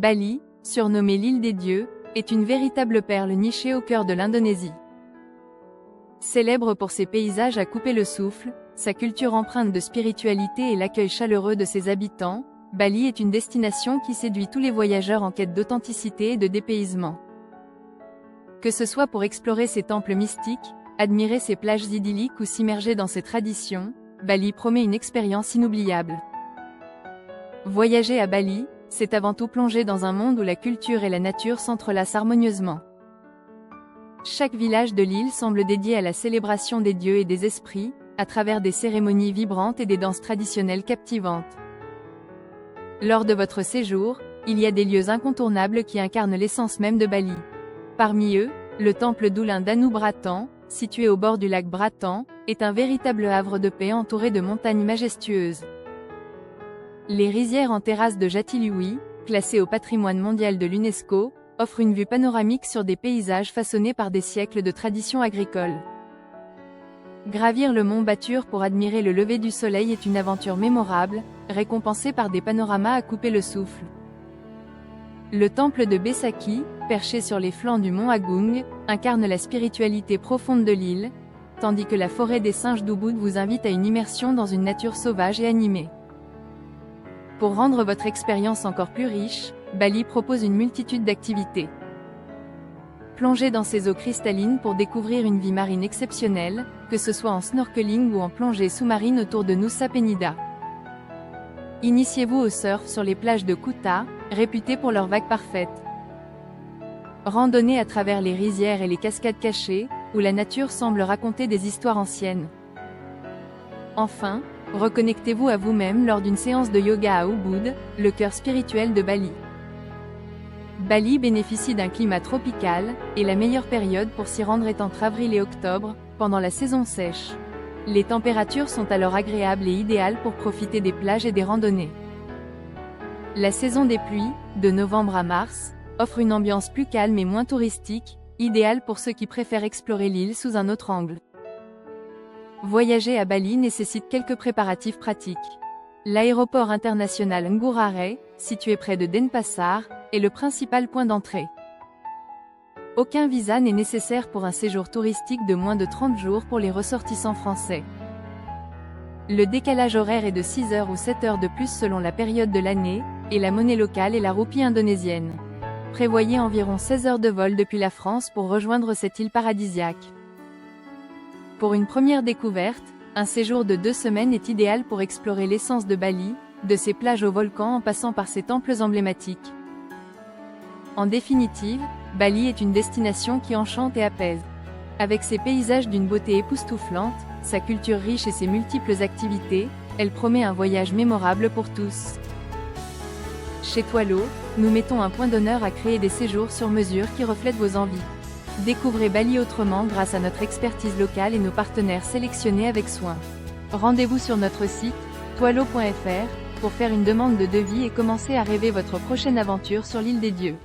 Bali, surnommée l'île des dieux, est une véritable perle nichée au cœur de l'Indonésie. Célèbre pour ses paysages à couper le souffle, sa culture empreinte de spiritualité et l'accueil chaleureux de ses habitants, Bali est une destination qui séduit tous les voyageurs en quête d'authenticité et de dépaysement. Que ce soit pour explorer ses temples mystiques, admirer ses plages idylliques ou s'immerger dans ses traditions, Bali promet une expérience inoubliable. Voyager à Bali, c'est avant tout plonger dans un monde où la culture et la nature s'entrelacent harmonieusement. Chaque village de l'île semble dédié à la célébration des dieux et des esprits, à travers des cérémonies vibrantes et des danses traditionnelles captivantes. Lors de votre séjour, il y a des lieux incontournables qui incarnent l'essence même de Bali. Parmi eux, le temple d'Ulun Danu Bratan, situé au bord du lac Bratan, est un véritable havre de paix entouré de montagnes majestueuses. Les rizières en terrasse de Jatiluwih, classées au patrimoine mondial de l'UNESCO, offrent une vue panoramique sur des paysages façonnés par des siècles de tradition agricole. Gravir le mont Batur pour admirer le lever du soleil est une aventure mémorable, récompensée par des panoramas à couper le souffle. Le temple de Besakih, perché sur les flancs du mont Agung, incarne la spiritualité profonde de l'île, tandis que la forêt des singes d'Ubud vous invite à une immersion dans une nature sauvage et animée. Pour rendre votre expérience encore plus riche, Bali propose une multitude d'activités. Plongez dans ses eaux cristallines pour découvrir une vie marine exceptionnelle, que ce soit en snorkeling ou en plongée sous-marine autour de Nusa Penida. Initiez-vous au surf sur les plages de Kuta, réputées pour leurs vagues parfaites. Randonnez à travers les rizières et les cascades cachées, où la nature semble raconter des histoires anciennes. Enfin, reconnectez-vous à vous-même lors d'une séance de yoga à Ubud, le cœur spirituel de Bali. Bali bénéficie d'un climat tropical, et la meilleure période pour s'y rendre est entre avril et octobre, pendant la saison sèche. Les températures sont alors agréables et idéales pour profiter des plages et des randonnées. La saison des pluies, de novembre à mars, offre une ambiance plus calme et moins touristique, idéale pour ceux qui préfèrent explorer l'île sous un autre angle. Voyager à Bali nécessite quelques préparatifs pratiques. L'aéroport international Ngurah Rai, situé près de Denpasar, est le principal point d'entrée. Aucun visa n'est nécessaire pour un séjour touristique de moins de 30 jours pour les ressortissants français. Le décalage horaire est de 6 heures ou 7 heures de plus selon la période de l'année, et la monnaie locale est la roupie indonésienne. Prévoyez environ 16 heures de vol depuis la France pour rejoindre cette île paradisiaque. Pour une première découverte, un séjour de 2 semaines est idéal pour explorer l'essence de Bali, de ses plages aux volcans en passant par ses temples emblématiques. En définitive, Bali est une destination qui enchante et apaise. Avec ses paysages d'une beauté époustouflante, sa culture riche et ses multiples activités, elle promet un voyage mémorable pour tous. Chez Toileau, nous mettons un point d'honneur à créer des séjours sur mesure qui reflètent vos envies. Découvrez Bali autrement grâce à notre expertise locale et nos partenaires sélectionnés avec soin. Rendez-vous sur notre site, toileau.fr, pour faire une demande de devis et commencer à rêver votre prochaine aventure sur l'île des dieux.